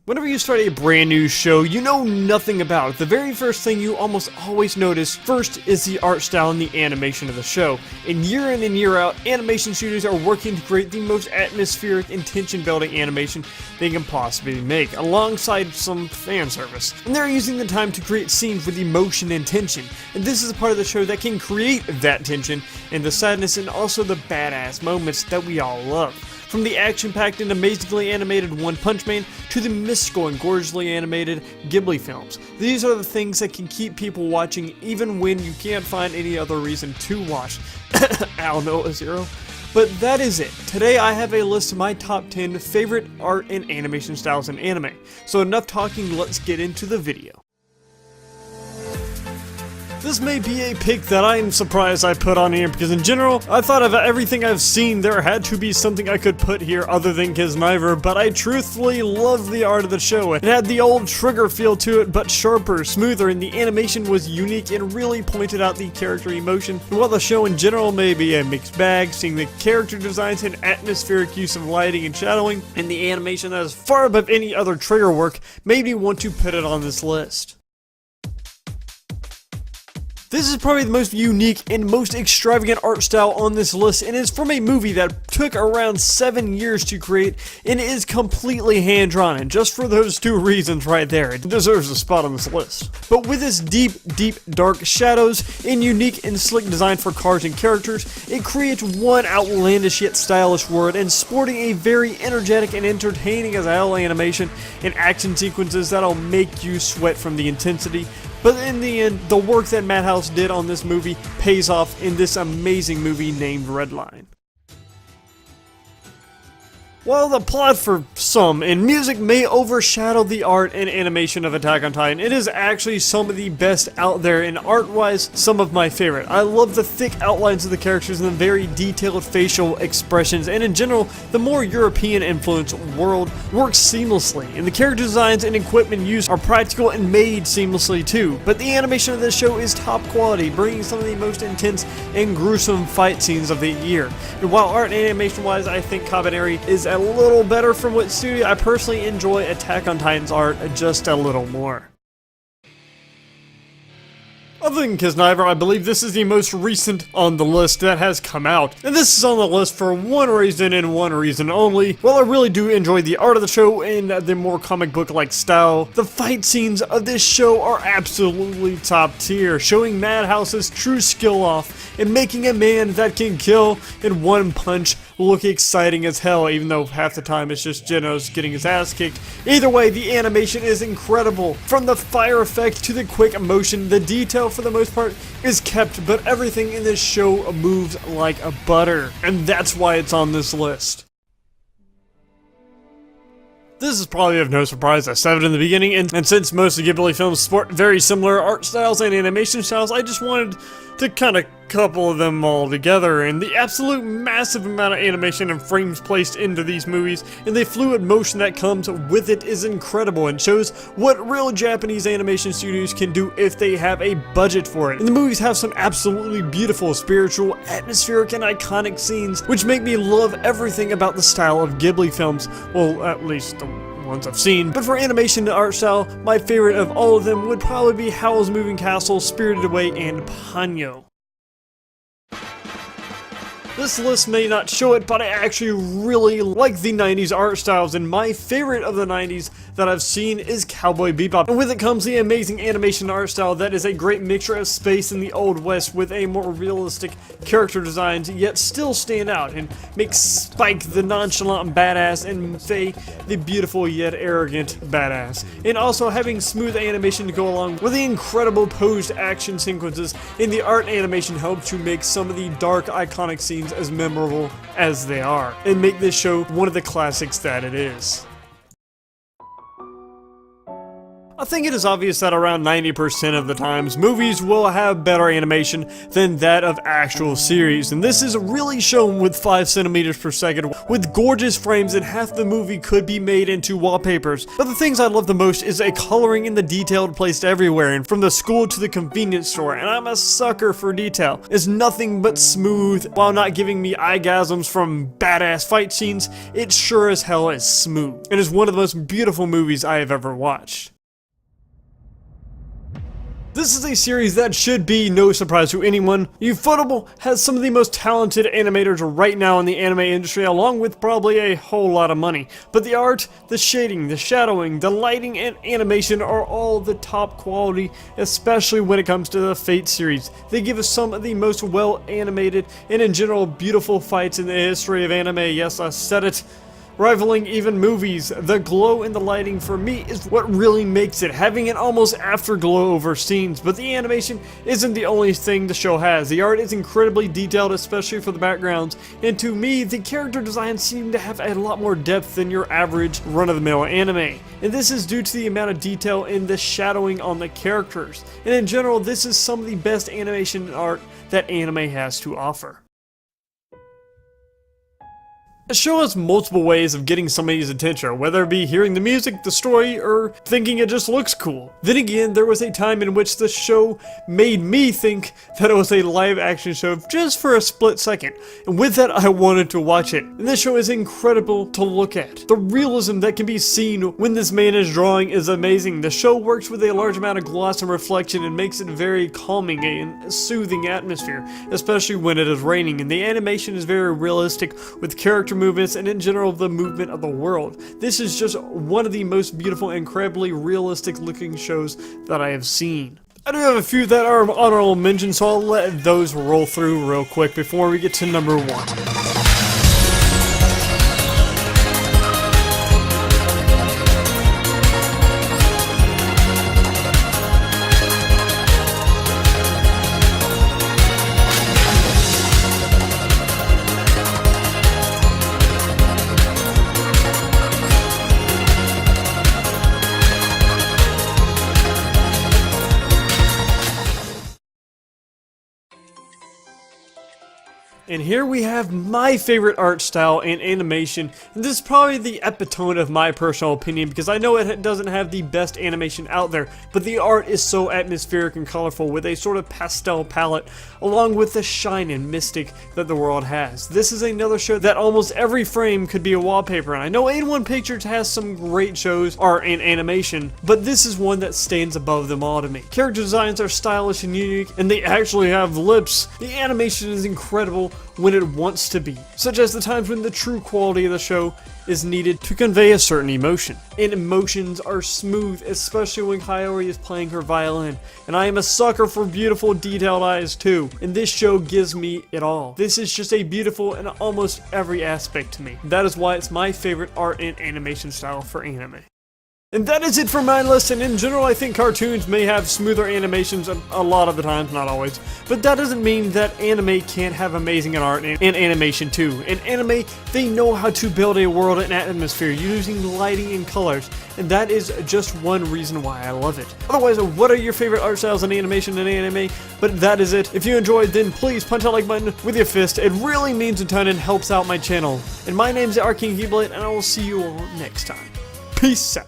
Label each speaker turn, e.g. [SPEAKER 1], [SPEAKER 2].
[SPEAKER 1] Whenever you start a brand new show you know nothing about, the very first thing you almost always notice first is the art style and the animation of the show. And year in and year out, animation studios are working to create the most atmospheric and tension-building animation they can possibly make, alongside some fan service. And they're using the time to create scenes with emotion and tension. And this is a part of the show that can create that tension and the sadness and also the badass moments that we all love. From the action-packed and amazingly animated One Punch Man to the mystical and gorgeously animated Ghibli films. These are the things that can keep people watching even when you can't find any other reason to watch. Ow, no, a zero. But that is it. Today I have a list of my top 10 favorite art and animation styles in anime. So enough talking, let's get into the video. This may be a pick that I'm surprised I put on here because in general, I thought of everything I've seen there had to be something I could put here other than KIZNAIVER, but I truthfully love the art of the show. It had the old Trigger feel to it, but sharper, smoother, and the animation was unique and really pointed out the character emotion. And while the show in general may be a mixed bag, seeing the character designs and atmospheric use of lighting and shadowing, and the animation that is far above any other Trigger work, made me want to put it on this list. This is probably the most unique and most extravagant art style on this list, and it's from a movie that took around 7 years to create and is completely hand-drawn, and just for those two reasons right there, it deserves a spot on this list. But with its deep, dark shadows and unique and slick design for cars and characters, it creates one outlandish yet stylish world, and sporting a very energetic and entertaining as hell animation and action sequences that'll make you sweat from the intensity. But in the end, the work that MADHOUSE did on this movie pays off in this amazing movie named Redline. While the plot for some and music may overshadow the art and animation of Attack on Titan, it is actually some of the best out there, and art-wise, some of my favorite. I love the thick outlines of the characters and the very detailed facial expressions, and in general, the more European-influenced world works seamlessly, and the character designs and equipment used are practical and made seamlessly too. But the animation of this show is top quality, bringing some of the most intense and gruesome fight scenes of the year. And while art and animation-wise, I think KABANERI is a little better from what studio, I personally enjoy Attack on Titan's art just a little more. Other than KIZNAIVER, I believe this is the most recent on the list that has come out. And this is on the list for one reason and one reason only. While I really do enjoy the art of the show and the more comic book-like style, the fight scenes of this show are absolutely top tier, showing MADHOUSE's true skill off and making a man that can kill in one punch look exciting as hell, even though half the time it's just Genos getting his ass kicked. Either way, the animation is incredible. From the fire effect to the quick motion, the detail for the most part is kept, but everything in this show moves like a butter, and that's why it's on this list. This is probably of no surprise, I said it in the beginning, and since most of Ghibli films sport very similar art styles and animation styles, I just wanted to kind of couple them all together, and the absolute massive amount of animation and frames placed into these movies and the fluid motion that comes with it is incredible and shows what real Japanese animation studios can do if they have a budget for it. And the movies have some absolutely beautiful, spiritual, atmospheric, and iconic scenes which make me love everything about the style of Ghibli films, well, at least the ones I've seen. But for animation and art style, my favorite of all of them would probably be Howl's Moving Castle, Spirited Away, and Ponyo. This list may not show it, but I actually really like the 90s art styles, and my favorite of the 90s that I've seen is Cowboy Bebop. And with it comes the amazing animation art style that is a great mixture of space in the Old West with a more realistic character designs, yet still stand out and make Spike the nonchalant badass and Faye the beautiful yet arrogant badass. And also having smooth animation to go along with the incredible posed action sequences, and the art animation helps to make some of the dark iconic scenes as memorable as they are, and make this show one of the classics that it is. I think it is obvious that around 90% of the times, movies will have better animation than that of actual series, and this is really shown with 5 centimeters per second, with gorgeous frames, and half the movie could be made into wallpapers. But the things I love the most is a coloring and the detail placed everywhere, and from the school to the convenience store, and I'm a sucker for detail. It's nothing but smooth. While not giving me eyegasms from badass fight scenes, it sure as hell is smooth, and is one of the most beautiful movies I have ever watched. This is a series that should be no surprise to anyone. Ufotable has some of the most talented animators right now in the anime industry, along with probably a whole lot of money. But the art, the shading, the shadowing, the lighting, and animation are all the top quality, especially when it comes to the Fate series. They give us some of the most well animated and in general beautiful fights in the history of anime. Yes, I said it. Rivaling even movies. The glow in the lighting for me is what really makes it, having an almost afterglow over scenes, but the animation isn't the only thing the show has. The art is incredibly detailed, especially for the backgrounds, and to me, the character designs seem to have a lot more depth than your average run-of-the-mill anime, and this is due to the amount of detail in the shadowing on the characters, and in general, this is some of the best animation and art that anime has to offer. The show has multiple ways of getting somebody's attention, whether it be hearing the music, the story, or thinking it just looks cool. Then again, there was a time in which the show made me think that it was a live action show just for a split second, and with that I wanted to watch it. And this show is incredible to look at. The realism that can be seen when this man is drawing is amazing. The show works with a large amount of gloss and reflection and makes it very calming and soothing atmosphere, especially when it is raining, and the animation is very realistic with character movements and in general the movement of the world. This is just one of the most beautiful, incredibly realistic looking shows that I have seen. I do have a few that are honorable mentions, so I'll let those roll through real quick before we get to number 1. And here we have my favorite art style and animation, and this is probably the epitome of my personal opinion because I know it doesn't have the best animation out there, but the art is so atmospheric and colorful with a sort of pastel palette along with the shine and mystic that the world has. This is another show that almost every frame could be a wallpaper, and I know 81 Pictures has some great shows art and animation, but this is one that stands above them all to me. Character designs are stylish and unique, and they actually have lips. The animation is incredible when it wants to be, such as the times when the true quality of the show is needed to convey a certain emotion. And emotions are smooth, especially when Kaori is playing her violin, and I am a sucker for beautiful detailed eyes too, and this show gives me it all. This is just a beautiful in almost every aspect to me. That is why it's my favorite art and animation style for anime. And that is it for my list, and in general I think cartoons may have smoother animations a lot of the times, not always, but that doesn't mean that anime can't have amazing art and animation too. In anime, they know how to build a world and atmosphere using lighting and colors, and that is just one reason why I love it. Otherwise, what are your favorite art styles in animation and anime? But that is it. If you enjoyed, then please punch that like button with your fist. It really means a ton and helps out my channel. And my name's King GHIBLI, and I will see you all next time. Peace out.